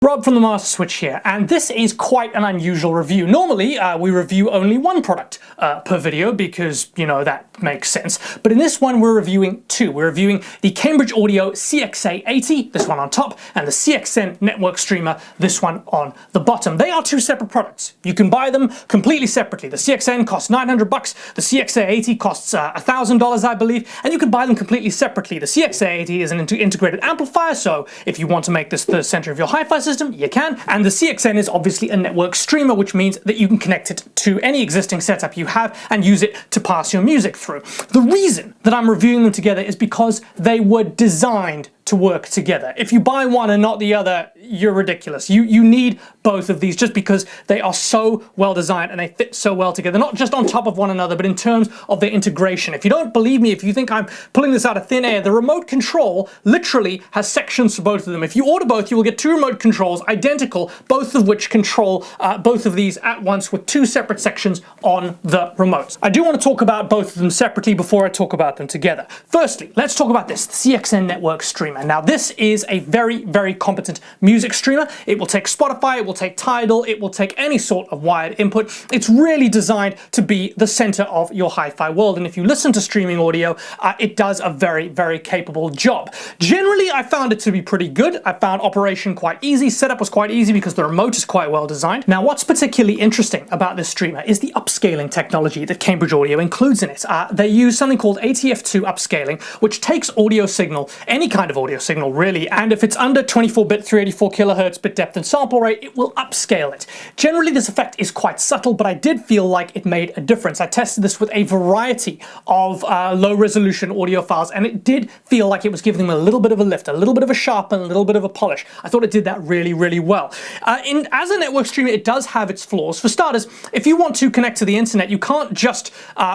Rob from the Master Switch here, and this is quite an unusual review. Normally, we review only one product per video because, you know, that makes sense. But in this one, we're reviewing two. We're reviewing the Cambridge Audio CXA80, this one on top, and the CXN network streamer, this one on the bottom. They are two separate products. You can buy them completely separately. The CXN costs $900, the CXA80 costs $1,000, I believe, and you can buy them completely separately. The CXA80 is an integrated amplifier, so if you want to make this the center of your hi-fi system, you can. And the CXN is obviously a network streamer, which means that you can connect it to any existing setup you have and use it to pass your music through. The reason that I'm reviewing them together is because they were designed to work together. If you buy one and not the other, you're ridiculous. You need both of these just because they are so well designed and they fit so well together, not just on top of one another, but in terms of their integration. If you don't believe me, if you think I'm pulling this out of thin air, the remote control literally has sections for both of them. If you order both, you will get two remote controls, identical, both of which control both of these at once with two separate sections on the remotes. I do want to talk about both of them separately before I talk about them together. Firstly, let's talk about this, the CXN network streamer. Now, this is a very, very competent music streamer. It will take Spotify, it will take Tidal, it will take any sort of wired input. It's really designed to be the center of your hi-fi world. And if you listen to streaming audio, it does a very, very capable job. Generally, I found it to be pretty good. I found operation quite easy. Setup was quite easy because the remote is quite well designed. Now, what's particularly interesting about this streamer is the upscaling technology that Cambridge Audio includes in it. They use something called ATF2 upscaling, which takes audio signal, any kind of audio signal really, and if it's under 24-bit 384 kilohertz bit depth and sample rate, it will upscale it. Generally, this effect is quite subtle, but I did feel like it made a difference. I tested this with a variety of low-resolution audio files, and it did feel like it was giving them a little bit of a lift, a little bit of a sharpen, a little bit of a polish. I thought it did that really, really well. As a network streamer, it does have its flaws. For starters, if you want to connect to the internet, you can't just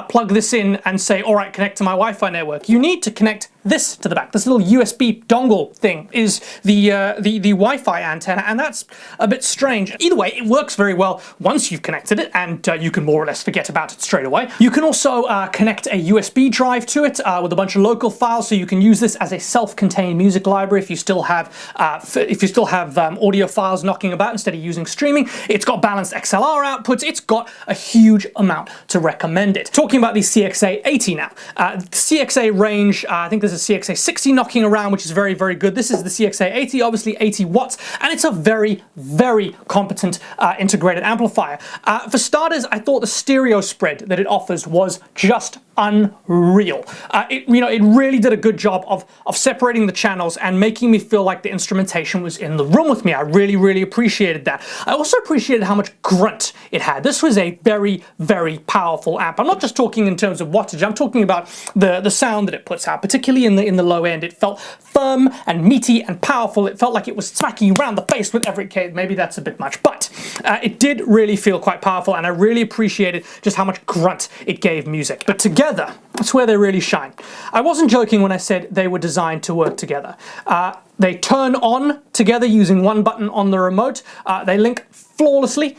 plug this in and say, all right, connect to my Wi-Fi network. You need to connect this to the back. This little USB dongle thing is the Wi-Fi antenna, and that's a bit strange. Either way, it works very well once you've connected it, and you can more or less forget about it straight away. You can also connect a USB drive to it with a bunch of local files, so you can use this as a self-contained music library if you still have audio files knocking about instead of using streaming. It's got balanced XLR outputs. It's got a huge amount to recommend it. Talking about the CXA80 now, the CXA range, I think there's a CXA60 knocking around, which is very, very good. This is the CXA80, obviously 80 watts, and it's a very, very competent integrated amplifier. For starters, I thought the stereo spread that it offers was just unreal. It really did a good job of separating the channels and making me feel like the instrumentation was in the room with me. I really, really appreciated that. I also appreciated how much grunt it had. This was a very, very powerful amp. I'm not just talking in terms of wattage. I'm talking about the sound that it puts out, particularly in the low end. It felt firm and meaty and powerful. It felt like it was smacking you around the face with every K. Maybe that's a bit much, but it did really feel quite powerful, and I really appreciated just how much grunt it gave music. But together, that's where they really shine. I wasn't joking when I said they were designed to work together. They turn on together using one button on the remote. They link flawlessly.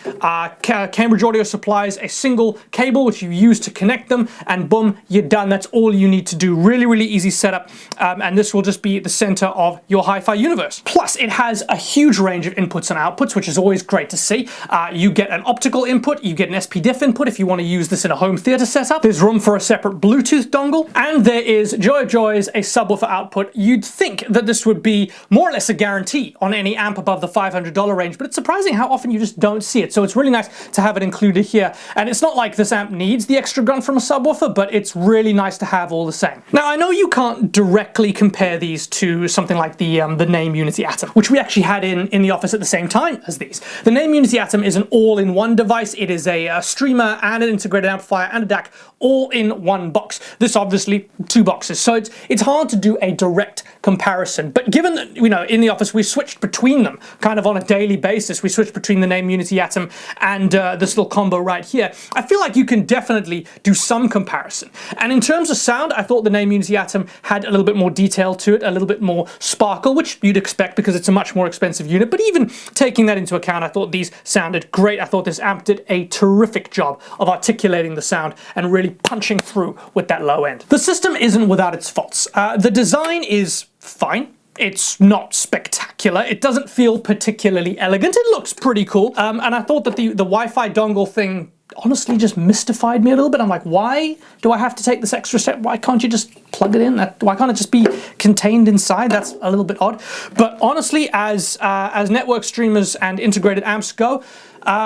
Cambridge Audio supplies a single cable which you use to connect them, and boom, you're done. That's all you need to do. Really, really easy setup, and this will just be the center of your hi-fi universe. Plus, it has a huge range of inputs and outputs, which is always great to see. You get an optical input, you get an SPDIF input if you want to use this in a home theater setup. There's room for a separate Bluetooth dongle, and there is, joy of joys, a subwoofer output. You'd think that this would be more or less a guarantee on any amp above the $500 range, but it's surprising how often you just don't see it. So it's really nice to have it included here. And it's not like this amp needs the extra grunt from a subwoofer, but it's really nice to have all the same. Now, I know you can't directly compare these to something like the Name Unity Atom, which we actually had in the office at the same time as these. The Name Unity Atom is an all-in-one device. It is a streamer and an integrated amplifier and a DAC all in one box. This obviously two boxes. So it's hard to do a direct comparison. But given that, in the office we switched between them kind of on a daily basis, we switched between the Name Unity Atom and this little combo right here, I feel like you can definitely do some comparison. And in terms of sound, I thought the Name Unity Atom had a little bit more detail to it, a little bit more sparkle, which you'd expect because it's a much more expensive unit. But even taking that into account, I thought these sounded great. I thought this amp did a terrific job of articulating the sound and really punching through with that low end. The system isn't without its faults. The design is fine. It's not spectacular. It doesn't feel particularly elegant. It looks pretty cool. And I thought that the Wi-Fi dongle thing honestly just mystified me a little bit. I'm like, why do I have to take this extra step? Why can't you just plug it in? Why can't it just be contained inside? That's a little bit odd. But honestly, as network streamers and integrated amps go,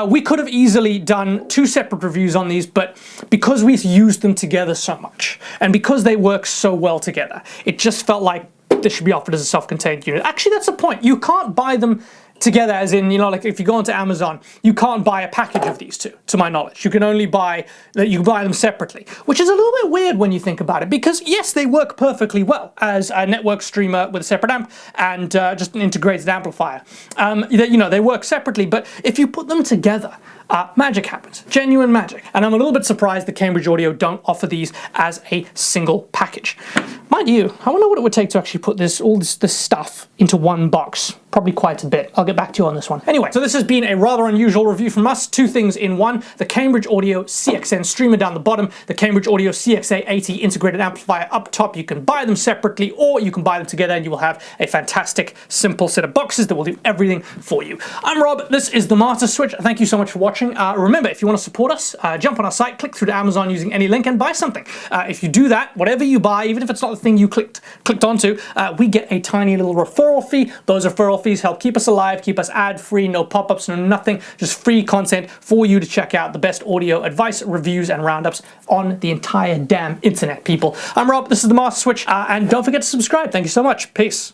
we could have easily done 2 separate reviews on these, but because we've used them together so much, and because they work so well together, it just felt like this should be offered as a self-contained unit. Actually, that's the point. You can't buy them together, as in, you know, like if you go onto Amazon, you can't buy a package of these two, to my knowledge. You can only buy them separately, which is a little bit weird when you think about it, because yes, they work perfectly well as a network streamer with a separate amp and just an integrated amplifier. You know, they work separately, but if you put them together, magic happens, genuine magic. And I'm a little bit surprised that Cambridge Audio don't offer these as a single package. Mind you, I wonder what it would take to actually put all this stuff into one box. Probably quite a bit. I'll get back to you on this one. Anyway, so this has been a rather unusual review from us. 2 things in one: the Cambridge Audio CXN streamer down the bottom, the Cambridge Audio CXA80 integrated amplifier up top. You can buy them separately or you can buy them together and you will have a fantastic, simple set of boxes that will do everything for you. I'm Rob, this is The Master Switch. Thank you so much for watching. Remember, if you want to support us, jump on our site, click through to Amazon using any link and buy something. If you do that, whatever you buy, even if it's not the thing you clicked onto, we get a tiny little referral fee. Those referral fees help keep us alive, keep us ad-free, no pop-ups, no nothing, just free content for you to check out, the best audio advice, reviews, and roundups on the entire damn internet, people. I'm Rob, this is The Master Switch, and don't forget to subscribe. Thank you so much. Peace.